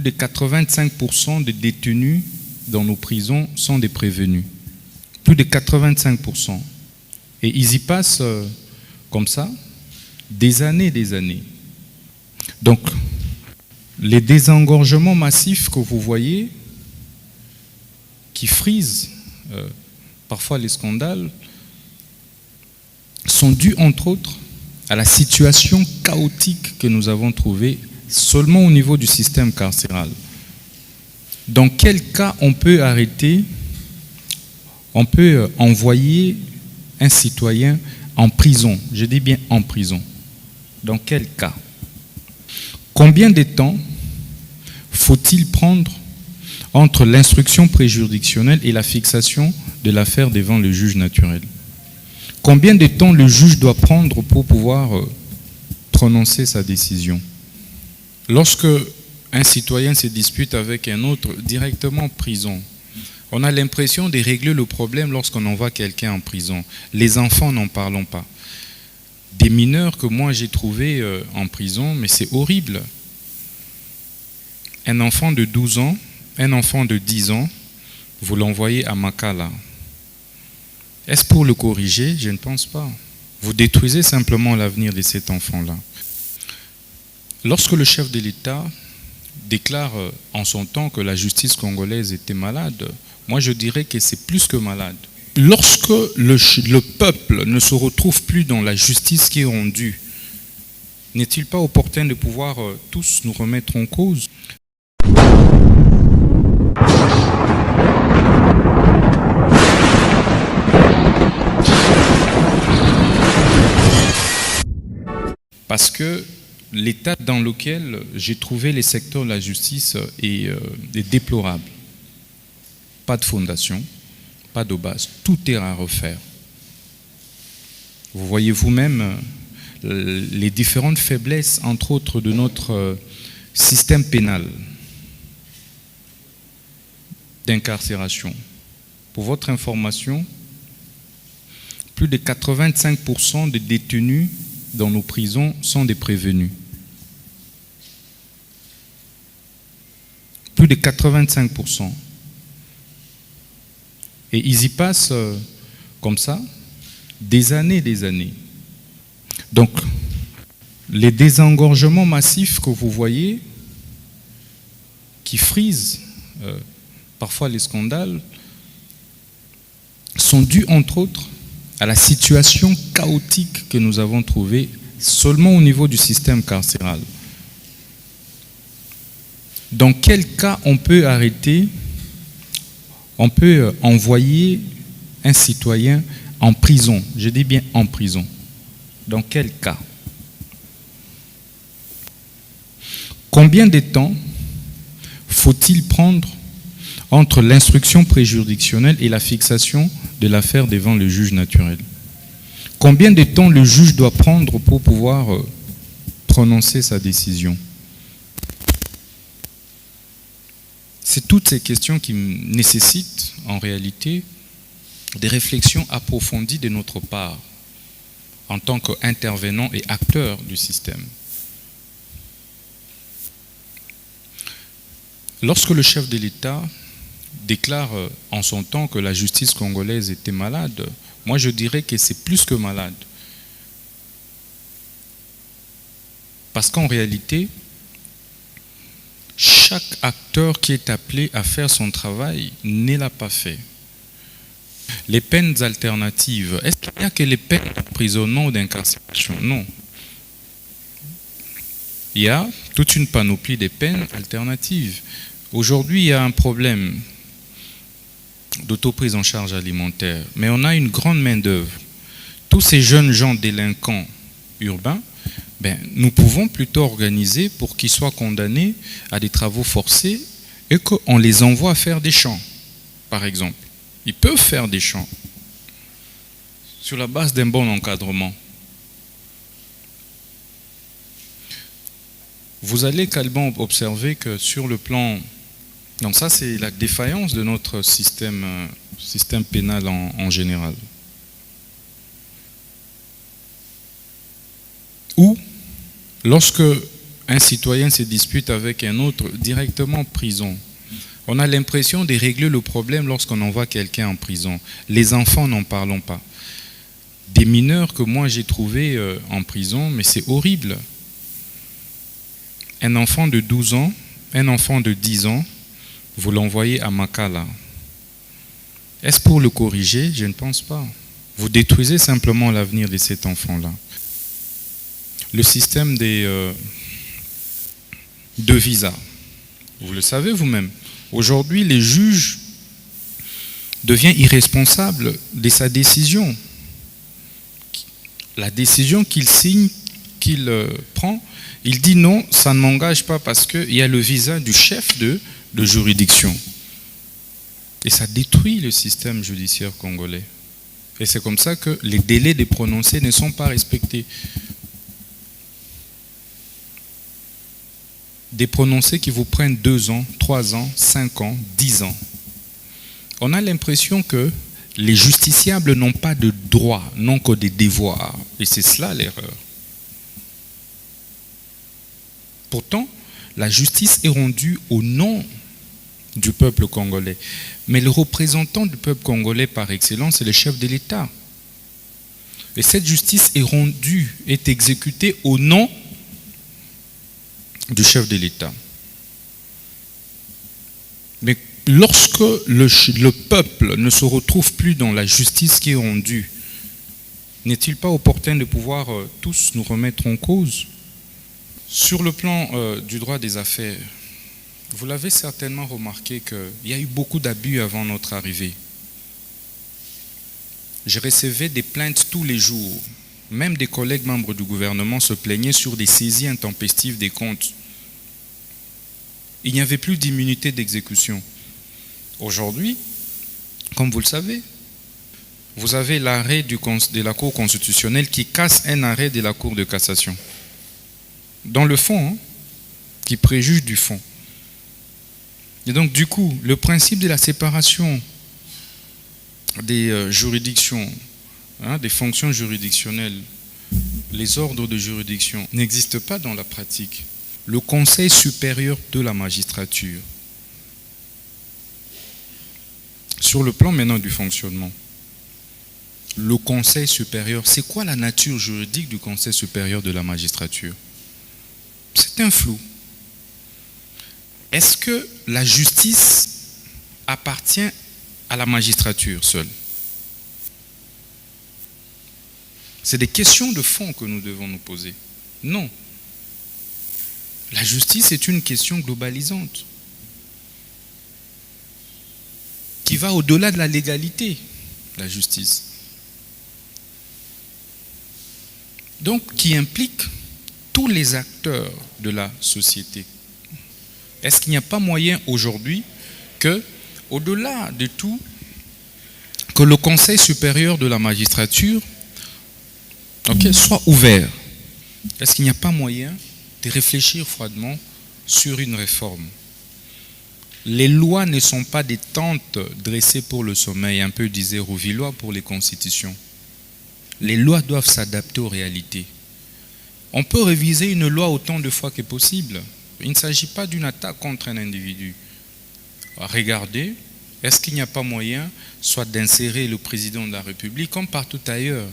Plus de 85% des détenus dans nos prisons sont des prévenus. Plus de 85%. Et ils y passent comme ça des années et des années. Donc, les désengorgements massifs que vous voyez, qui frisent parfois les scandales, sont dus entre autres à la situation chaotique que nous avons trouvée seulement au niveau du système carcéral. Dans quel cas on peut arrêter, on peut envoyer un citoyen en prison? Je dis bien en prison. Dans quel cas? Combien de temps faut-il prendre entre l'instruction préjuridictionnelle et la fixation de l'affaire devant le juge naturel? Combien de temps le juge doit prendre pour pouvoir prononcer sa décision? Lorsque un citoyen se dispute avec un autre directement en prison, on a l'impression de régler le problème lorsqu'on envoie quelqu'un en prison. Les enfants, n'en parlons pas. Des mineurs que moi j'ai trouvés en prison, mais c'est horrible. Un enfant de 12 ans, un enfant de 10 ans, vous l'envoyez à Makala. Est-ce pour le corriger? Je ne pense pas. Vous détruisez simplement l'avenir de cet enfant-là. Lorsque le chef de l'État déclare en son temps que la justice congolaise était malade, moi je dirais que c'est plus que malade. Lorsque le peuple ne se retrouve plus dans la justice qui est rendue, n'est-il pas opportun de pouvoir tous nous remettre en cause? Parce que l'état dans lequel j'ai trouvé les secteurs de la justice est déplorable. Pas de fondation, pas de base, tout est à refaire. Vous voyez vous-même les différentes faiblesses, entre autres, de notre système pénal d'incarcération. Pour votre information, plus de 85% des détenus dans nos prisons sont des prévenus. Plus de 85%. Et ils y passent comme ça des années et des années. Donc, les désengorgements massifs que vous voyez, qui frisent parfois les scandales, sont dus entre autres à la situation chaotique que nous avons trouvée seulement au niveau du système carcéral. Dans quel cas on peut arrêter, on peut envoyer un citoyen en prison? Je dis bien en prison. Dans quel cas? Combien de temps faut-il prendre entre l'instruction préjuridictionnelle et la fixation de l'affaire devant le juge naturel? Combien de temps le juge doit prendre pour pouvoir prononcer sa décision? C'est toutes ces questions qui nécessitent en réalité des réflexions approfondies de notre part en tant qu'intervenants et acteurs du système. Lorsque le chef de l'État déclare en son temps que la justice congolaise était malade, moi je dirais que c'est plus que malade. Parce qu'en réalité, chaque acteur qui est appelé à faire son travail ne l'a pas fait. Les peines alternatives, est-ce qu'il n'y a que les peines d'emprisonnement ou d'incarcération? Non. Il y a toute une panoplie de peines alternatives. Aujourd'hui, il y a un problème d'autoprise en charge alimentaire, mais on a une grande main-d'œuvre. Tous ces jeunes gens délinquants urbains, nous pouvons plutôt organiser pour qu'ils soient condamnés à des travaux forcés et qu'on les envoie faire des champs, par exemple. Ils peuvent faire des champs sur la base d'un bon encadrement. Vous allez également observer que sur le plan... Donc ça, c'est la défaillance de notre système pénal en général. Ou, lorsque un citoyen se dispute avec un autre, directement prison. On a l'impression de régler le problème lorsqu'on envoie quelqu'un en prison. Les enfants, n'en parlons pas. Des mineurs que moi j'ai trouvés en prison, mais c'est horrible. Un enfant de 12 ans, un enfant de 10 ans, vous l'envoyez à Makala. Est-ce pour le corriger? Je ne pense pas. Vous détruisez simplement l'avenir de cet enfant-là. Le système de visa, vous le savez vous-même. Aujourd'hui, les juges deviennent irresponsables de sa décision. La décision qu'il signe, qu'il prend, il dit non, ça ne m'engage pas parce qu'il y a le visa du chef de juridiction. Et ça détruit le système judiciaire congolais. Et c'est comme ça que les délais de prononcer ne sont pas respectés. Des prononcés qui vous prennent 2 ans, 3 ans, 5 ans, 10 ans. On a l'impression que les justiciables n'ont pas de droits, n'ont que des devoirs. Et c'est cela l'erreur. Pourtant, la justice est rendue au nom du peuple congolais. Mais le représentant du peuple congolais par excellence, c'est le chef de l'État. Et cette justice est rendue, est exécutée au nom du chef de l'État. Mais lorsque le peuple ne se retrouve plus dans la justice qui est rendue, n'est-il pas opportun de pouvoir tous nous remettre en cause? Sur le plan du droit des affaires, vous l'avez certainement remarqué qu'il y a eu beaucoup d'abus avant notre arrivée. Je recevais des plaintes tous les jours. Même des collègues membres du gouvernement se plaignaient sur des saisies intempestives des comptes. Il n'y avait plus d'immunité d'exécution. Aujourd'hui, comme vous le savez, vous avez l'arrêt de la Cour constitutionnelle qui casse un arrêt de la Cour de cassation. Dans le fond, qui préjuge du fond. Et donc, du coup, le principe de la séparation des juridictions, des fonctions juridictionnelles, les ordres de juridiction, n'existe pas dans la pratique. Le Conseil supérieur de la magistrature, sur le plan maintenant du fonctionnement, le Conseil supérieur, c'est quoi la nature juridique du Conseil supérieur de la magistrature? C'est un flou. Est-ce que la justice appartient à la magistrature seule? C'est des questions de fond que nous devons nous poser. Non. La justice est une question globalisante qui va au-delà de la légalité, la justice. Donc, qui implique tous les acteurs de la société. Est-ce qu'il n'y a pas moyen aujourd'hui que, au-delà de tout, que le Conseil supérieur de la magistrature soit ouvert? Est-ce qu'il n'y a pas moyen de réfléchir froidement sur une réforme? Les lois ne sont pas des tentes dressées pour le sommeil, un peu disait Rouvillois pour les constitutions. Les lois doivent s'adapter aux réalités. On peut réviser une loi autant de fois que possible. Il ne s'agit pas d'une attaque contre un individu. Regardez, est-ce qu'il n'y a pas moyen soit d'insérer le président de la République comme partout ailleurs,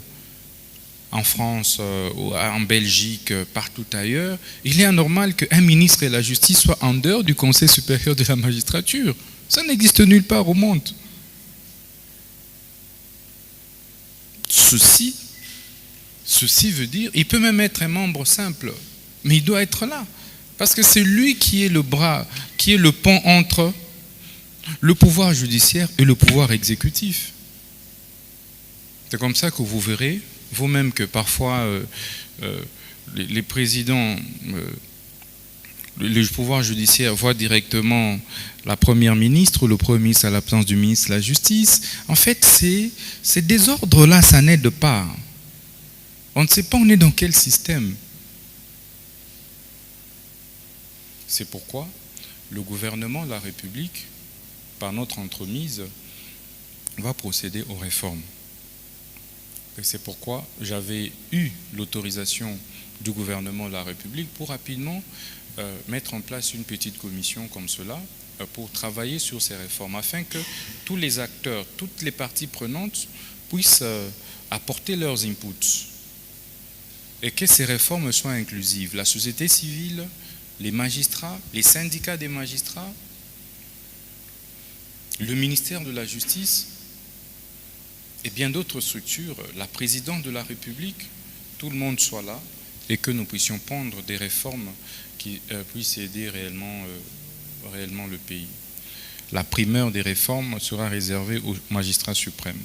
en France, en Belgique, partout ailleurs, il est anormal qu'un ministre de la Justice soit en dehors du Conseil supérieur de la magistrature. Ça n'existe nulle part au monde. Ceci veut dire, il peut même être un membre simple, mais il doit être là. Parce que c'est lui qui est le bras, qui est le pont entre le pouvoir judiciaire et le pouvoir exécutif. C'est comme ça que vous verrez vous-même que parfois les présidents, le pouvoir judiciaire voit directement la première ministre ou le premier ministre à l'absence du ministre de la Justice. En fait, ces désordres-là, ça n'aide pas. On ne sait pas on est dans quel système. C'est pourquoi le gouvernement de la République, par notre entremise, va procéder aux réformes. Et c'est pourquoi j'avais eu l'autorisation du gouvernement de la République pour rapidement mettre en place une petite commission comme cela pour travailler sur ces réformes afin que tous les acteurs, toutes les parties prenantes puissent apporter leurs inputs et que ces réformes soient inclusives. La société civile, les magistrats, les syndicats des magistrats, le ministère de la Justice et bien d'autres structures, la présidente de la République, tout le monde soit là et que nous puissions prendre des réformes qui puissent aider réellement le pays. La primeur des réformes sera réservée au magistrat suprême.